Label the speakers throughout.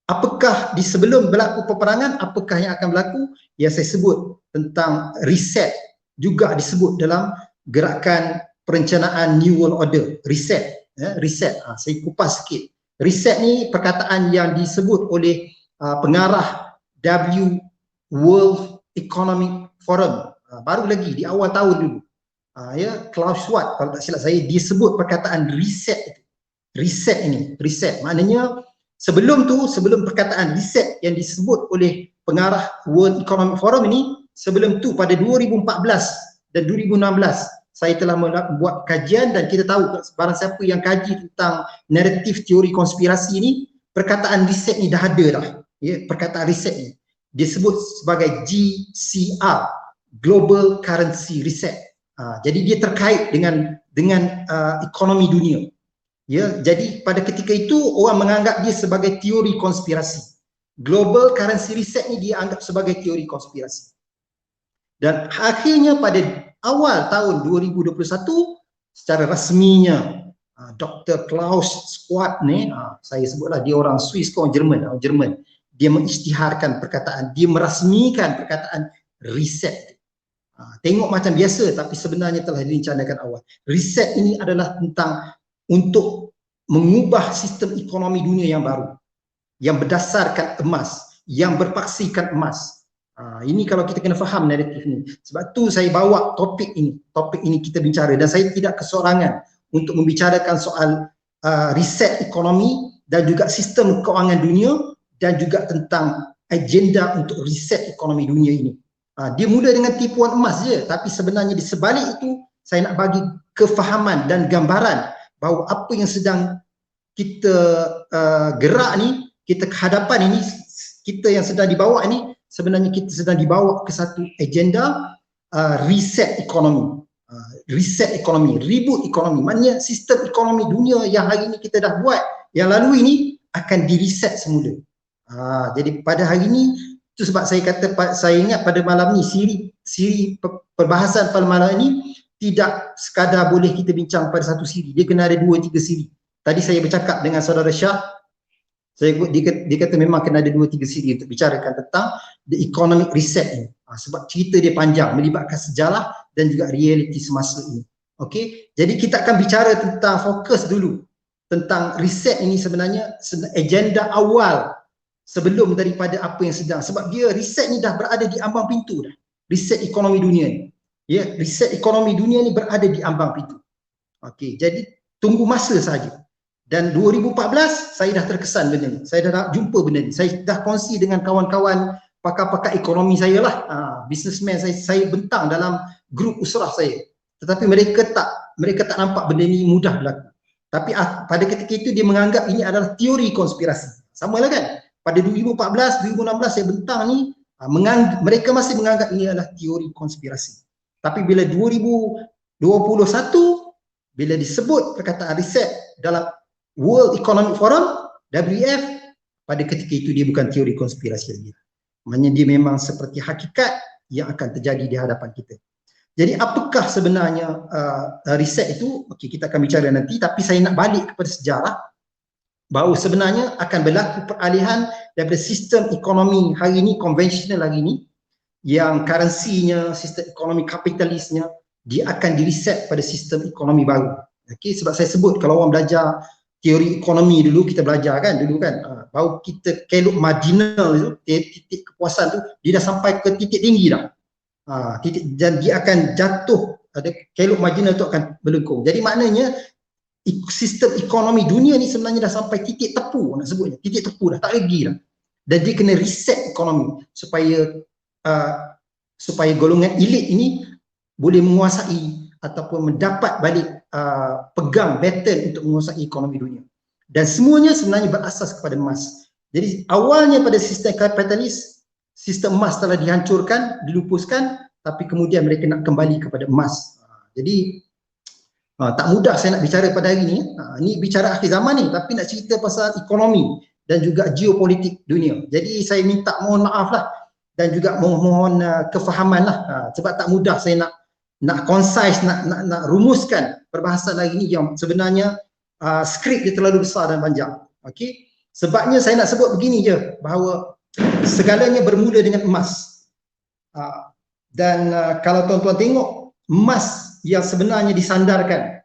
Speaker 1: apakah di sebelum berlaku peperangan, apakah yang akan berlaku? Yang saya sebut tentang reset juga disebut dalam gerakan perencanaan New World Order, reset. Reset, saya kupas sikit. Reset ni perkataan yang disebut oleh pengarah World Economic Forum, baru lagi di awal tahun dulu. Klaus Schwab kalau tak silap saya, dia sebut perkataan reset itu. Reset ini, reset maknanya sebelum perkataan reset yang disebut oleh pengarah World Economic Forum ini, sebelum tu pada 2014 dan 2016 saya telah membuat kajian dan kita tahu barang siapa yang kaji tentang naratif teori konspirasi ini, perkataan reset ni dah ada dah. Perkataan reset ni disebut sebagai GCR, Global Currency Reset. Jadi dia terkait dengan ekonomi dunia. Jadi pada ketika itu orang menganggap dia sebagai teori konspirasi. Global Currency Reset ni dia anggap sebagai teori konspirasi. Dan akhirnya pada awal tahun 2021 secara rasminya Dr. Klaus Schwab ni, saya sebutlah dia orang Swiss ke orang Jerman, dia mengisytiharkan perkataan, dia merasmikan perkataan reset. Tengok macam biasa tapi sebenarnya telah direncanakan awal. Reset ini adalah tentang untuk mengubah sistem ekonomi dunia yang baru, yang berdasarkan emas, yang berpaksikan emas. Ini kalau kita kena faham naratif ni. Sebab tu saya bawa topik ini kita bicara, dan saya tidak kesorangan untuk membicarakan soal reset ekonomi dan juga sistem keuangan dunia, dan juga tentang agenda untuk reset ekonomi dunia ini. Dia mula dengan tipuan emas je, tapi sebenarnya di sebalik itu saya nak bagi kefahaman dan gambaran bahawa apa yang sedang kita gerak ni, kita kehadapan ini, kita yang sedang dibawa ini, sebenarnya kita sedang dibawa ke satu agenda reset ekonomi. Reset ekonomi, reboot ekonomi. Maknanya sistem ekonomi dunia yang hari ini kita dah buat, yang lalu ini akan direset semula. Jadi pada hari ini, itu sebab saya kata, saya ingat pada malam ni siri perbahasan pada malam ini tidak sekadar boleh kita bincang pada satu siri, dia kena ada 2-3 siri. Tadi saya bercakap dengan saudara Syah, dia kata memang kena ada 2-3 siri untuk bicarakan tentang the economic reset ni. Sebab cerita dia panjang, melibatkan sejarah dan juga realiti semasa ini. Okey, jadi kita akan bicara tentang, fokus dulu tentang reset ini sebenarnya agenda awal sebelum daripada apa yang sedang, sebab dia reset ni dah berada di ambang pintu dah. Reset ekonomi dunia ni. Reset ekonomi dunia ni berada di ambang pintu. Okey, jadi tunggu masa saja. Dan 2014 saya dah terkesan benda ni. Saya dah jumpa benda ni. Saya dah kongsi dengan kawan-kawan pakar-pakar ekonomi saya lah. Businessman saya bentang dalam grup usrah saya. Tetapi mereka tak nampak benda ni mudah berlaku. Tapi pada ketika itu dia menganggap ini adalah teori konspirasi. Sama lah kan? Pada 2014, 2016 saya bentang ni, mereka masih menganggap ini adalah teori konspirasi. Tapi bila 2021, bila disebut perkataan reset dalam World Economic Forum, WEF, pada ketika itu dia bukan teori konspirasi lagi. Maknanya dia memang seperti hakikat yang akan terjadi di hadapan kita. Jadi apakah sebenarnya reset itu? Okey, kita akan bicara nanti, tapi saya nak balik kepada sejarah bahawa sebenarnya akan berlaku peralihan daripada sistem ekonomi hari ini, konvensional hari ini, yang currency-nya, sistem ekonomi kapitalisnya, dia akan direset pada sistem ekonomi baru. Okey, sebab saya sebut kalau orang belajar teori ekonomi dulu, kita belajar kan dulu kan, bahawa kita kelok marginal itu, titik kepuasan tu, dia dah sampai ke titik tinggi dah. Dan dia akan jatuh, ada kelok marginal tu akan melengkung. Jadi maknanya sistem ekonomi dunia ni sebenarnya dah sampai titik tepu, nak sebutnya titik tepu dah, tak lagi dah. Dan dia kena reset ekonomi supaya golongan elit ini boleh menguasai ataupun mendapat balik pegang baton untuk menguasai ekonomi dunia. Dan semuanya sebenarnya berasas kepada emas. Jadi awalnya pada sistem kapitalis, sistem emas telah dihancurkan, dilupuskan, tapi kemudian mereka nak kembali kepada emas. Jadi tak mudah saya nak bicara pada hari ni. Ni bicara akhir zaman ni, tapi nak cerita pasal ekonomi dan juga geopolitik dunia. Jadi saya minta mohon maaf lah, dan juga mohon kefahaman lah, sebab tak mudah saya nak concise, nak rumuskan perbahasan hari ni yang sebenarnya skrip dia terlalu besar dan panjang. Okey, Sebabnya saya nak sebut begini je, bahawa segalanya bermula dengan emas. Dan kalau tuan-tuan tengok emas yang sebenarnya disandarkan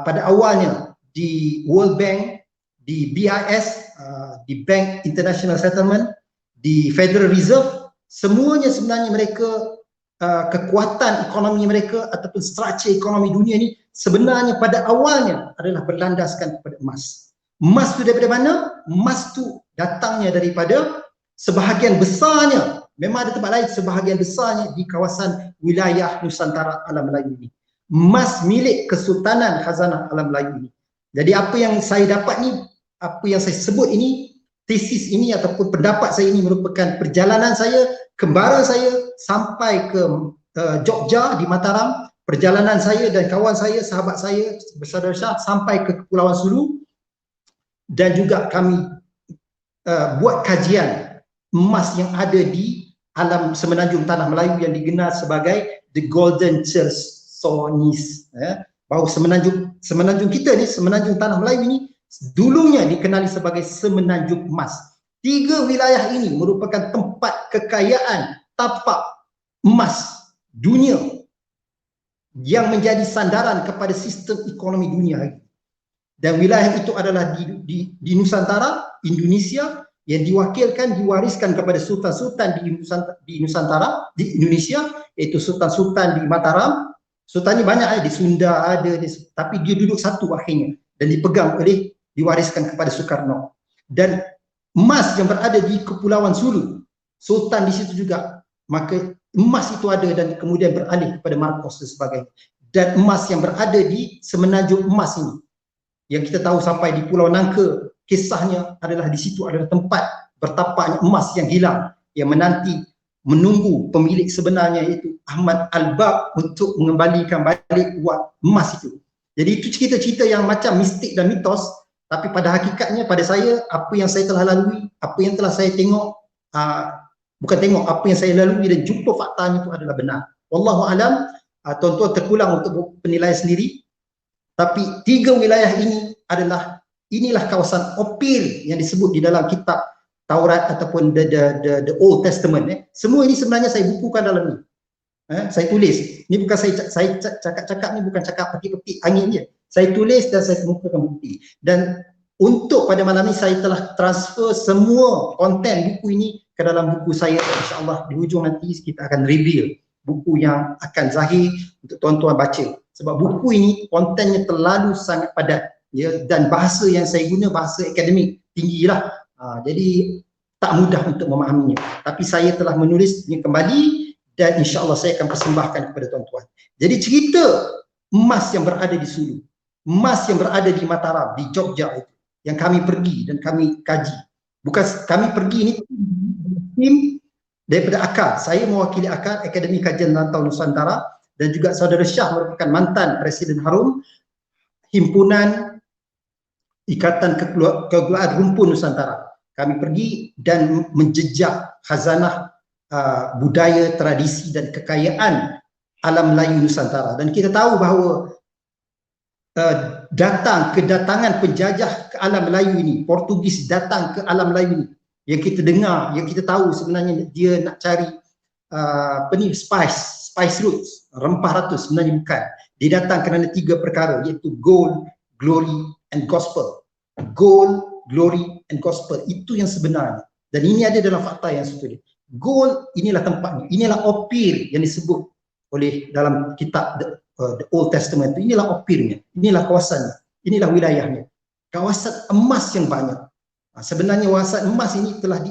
Speaker 1: pada awalnya di World Bank, di BIS, di Bank International Settlement, di Federal Reserve, semuanya sebenarnya mereka kekuatan ekonomi mereka ataupun struktur ekonomi dunia ni sebenarnya pada awalnya adalah berlandaskan kepada emas. Emas tu daripada mana? Emas tu datangnya daripada sebahagian besarnya, memang ada tempat lain, sebahagian besarnya di kawasan wilayah Nusantara Alam Melayu ini. Emas milik Kesultanan Khazanah Alam Melayu ini. Jadi apa yang saya dapat ni, apa yang saya sebut ini, tesis ini ataupun pendapat saya ini merupakan perjalanan saya, kembaran saya sampai ke Jogja di Mataram, perjalanan saya dan kawan saya, sahabat saya, bersaudara Syah sampai ke Kepulauan Sulu, dan juga kami buat kajian emas yang ada di alam semenanjung Tanah Melayu yang dikenal sebagai the Golden Chersonis. Bahawa semenanjung kita ni, semenanjung Tanah Melayu ini dulunya dikenali sebagai semenanjung emas. 3 wilayah ini merupakan tempat kekayaan tapak emas dunia yang menjadi sandaran kepada sistem ekonomi dunia hari. Dan wilayah itu adalah di Nusantara, Indonesia, yang diwakilkan, diwariskan kepada sultan-sultan di Nusantara, di Indonesia, iaitu sultan-sultan di Mataram. Sultan ni banyak, di Sunda ada, tapi dia duduk satu akhirnya dan dipegang oleh, diwariskan kepada Soekarno. Dan emas yang berada di Kepulauan Sulu, sultan di situ juga, maka emas itu ada dan kemudian beralih kepada Marcos dan sebagainya. Dan emas yang berada di semenanjung emas ini, yang kita tahu sampai di Pulau Nangka, kisahnya adalah di situ adalah tempat bertapaknya emas yang hilang, yang menunggu pemilik sebenarnya, iaitu Ahmad Al-Bab, untuk mengembalikan balik uang emas itu. Jadi itu cerita-cerita yang macam mistik dan mitos, tapi pada hakikatnya pada saya, apa yang saya telah lalui, apa yang telah saya tengok, apa yang saya lalui dan jumpa faktanya itu adalah benar. Wallahualam, tuan-tuan terpulang untuk penilaian sendiri. Tapi 3 wilayah ini inilah kawasan Opir yang disebut di dalam kitab Taurat ataupun the Old Testament. Semua ini sebenarnya saya bukukan dalam ni. Saya tulis. Ni bukan saya cakap-cakap ni bukan cakap petik-petik angin je. Saya tulis dan saya kemukakan bukti. Dan untuk pada malam ni saya telah transfer semua konten buku ini ke dalam buku saya. InsyaAllah di hujung nanti kita akan reveal buku yang akan zahir untuk tuan-tuan baca. Sebab buku ini kontennya terlalu sangat padat, ya, dan bahasa yang saya guna bahasa akademik tinggilah. Jadi tak mudah untuk memahaminya. Tapi saya telah menulisnya kembali dan insya-Allah saya akan persembahkan kepada tuan-tuan. Jadi cerita emas yang berada di Sulu, emas yang berada di Mataram, di Jogja itu, yang kami pergi dan kami kaji. Bukan kami pergi ini tim daripada AKAR. Saya mewakili AKAR, Akademi Kajian Rantau Nusantara, dan juga saudara Syah merupakan mantan Presiden Harum Himpunan Ikatan Kekeluargaan Rumpun Nusantara. Kami pergi dan menjejak khazanah budaya, tradisi dan kekayaan alam Melayu Nusantara. Dan kita tahu bahawa kedatangan penjajah ke alam Melayu ini, Portugis datang ke alam Melayu ini, yang kita dengar, yang kita tahu sebenarnya dia nak cari spice roots, rempah ratu, sebenarnya bukan. Dia datang kerana 3 perkara, iaitu gold, glory and gospel. Gold, glory and gospel, itu yang sebenarnya. Dan ini ada dalam fakta yang saya tulis. Gold, inilah tempatnya, inilah Opir yang disebut oleh dalam kitab the Old Testament. Inilah Opirnya, inilah kawasannya, inilah wilayahnya. Kawasan emas yang banyak. Sebenarnya kawasan emas ini telah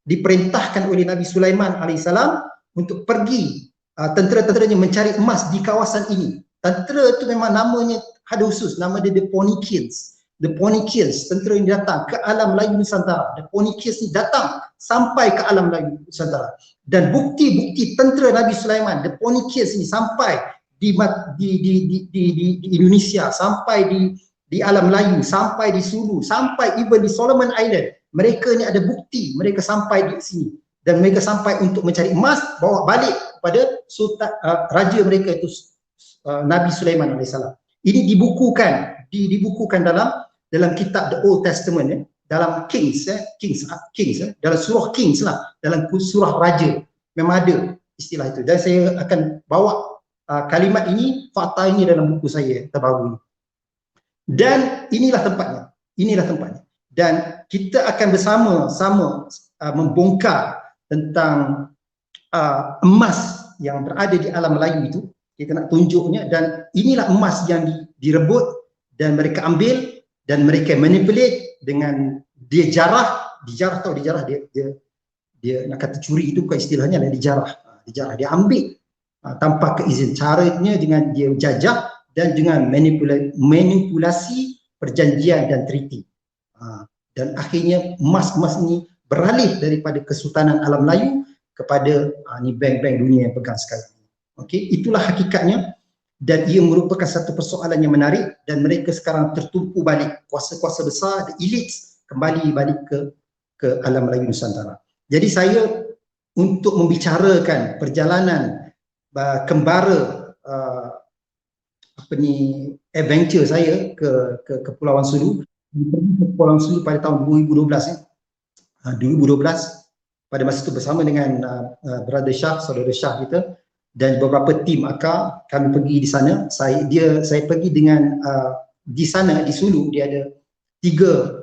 Speaker 1: diperintahkan oleh Nabi Sulaiman alaihissalam untuk pergi tentera-tenteranya mencari emas di kawasan ini. Tentera itu memang namanya ada khusus, nama dia The Phoenicians. The Phoenicians, tentera ini datang ke alam Melayu Nusantara. The Phoenicians ini datang sampai ke alam Melayu Nusantara. Dan bukti-bukti tentera Nabi Sulaiman, The Phoenicians ini sampai di Indonesia, sampai di alam Melayu, sampai di Sulu, sampai even di Solomon Island. Mereka ni ada bukti, mereka sampai di sini. Dan mereka sampai untuk mencari emas, bawa balik kepada sultan, raja mereka itu Nabi Sulaiman AS. Ini dibukukan dalam dalam kitab The Old Testament, dalam Kings, dalam surah Kings lah, dalam surah Raja, memang ada istilah itu. Dan saya akan bawa kalimat ini, fakta ini dalam buku saya terbaru ini. Dan inilah tempatnya. Dan kita akan bersama-sama membongkar tentang emas yang berada di alam Melayu itu. Kita nak tunjuknya, dan inilah emas yang direbut dan mereka ambil dan mereka manipulate dengan dia jarah dia nak kata curi itu bukan istilahnya, dijarah, dia ambil tanpa keizin. Caranya dengan dia jajah dan dengan manipulasi perjanjian dan treaty. Dan akhirnya emas-emas ini beralih daripada Kesultanan Alam Melayu kepada ni bank-bank dunia yang pegang sekarang. Okey, itulah hakikatnya, dan ia merupakan satu persoalan yang menarik, dan mereka sekarang tertumpu balik, kuasa-kuasa besar, the elites kembali balik ke alam Melayu Nusantara. Jadi saya untuk membicarakan perjalanan kembara adventure saya ke Kepulauan Sulu. Kepulauan Sulu pada tahun 2012 pada masa itu bersama dengan brother Shah, saudara Shah kita, dan beberapa tim akar, kami pergi di sana. Saya pergi dengan di sana di Sulu dia ada tiga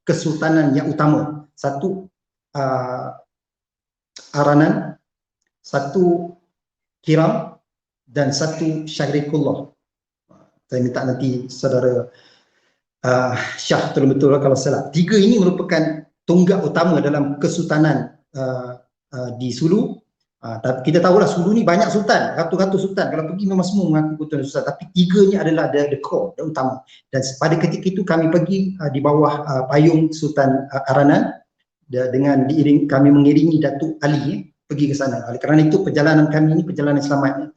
Speaker 1: kesultanan yang utama. Satu Aranan, satu Kiram, dan satu Syahrikullah. Saya minta nanti saudara Syah tolong betul kalau salah. Tiga ini merupakan tonggak utama dalam kesultanan di Sulu. Tapi kita tahulah Sulu ni banyak sultan, ratus-ratus sultan. Kalau pergi memang semua mengaku sultan, tapi tiga ni adalah the core, the utama. Dan pada ketika itu kami pergi di bawah payung Sultan Aranan, dengan kami mengiringi Datuk Ali pergi ke sana. Oleh kerana itu perjalanan kami ini perjalanan selamat.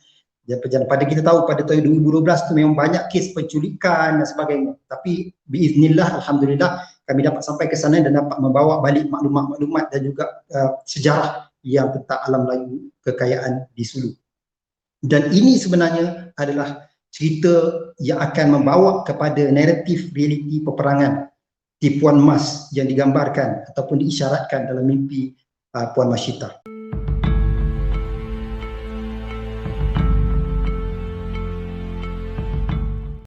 Speaker 1: Pada kita tahu pada tahun 2012 tu memang banyak kes penculikan dan sebagainya. Tapi biiznillah, alhamdulillah kami dapat sampai ke sana dan dapat membawa balik maklumat-maklumat dan juga sejarah yang tentang alam Melayu, kekayaan di Sulu. Dan ini sebenarnya adalah cerita yang akan membawa kepada naratif realiti peperangan tipuan emas yang digambarkan ataupun diisyaratkan dalam mimpi Puan Mashita.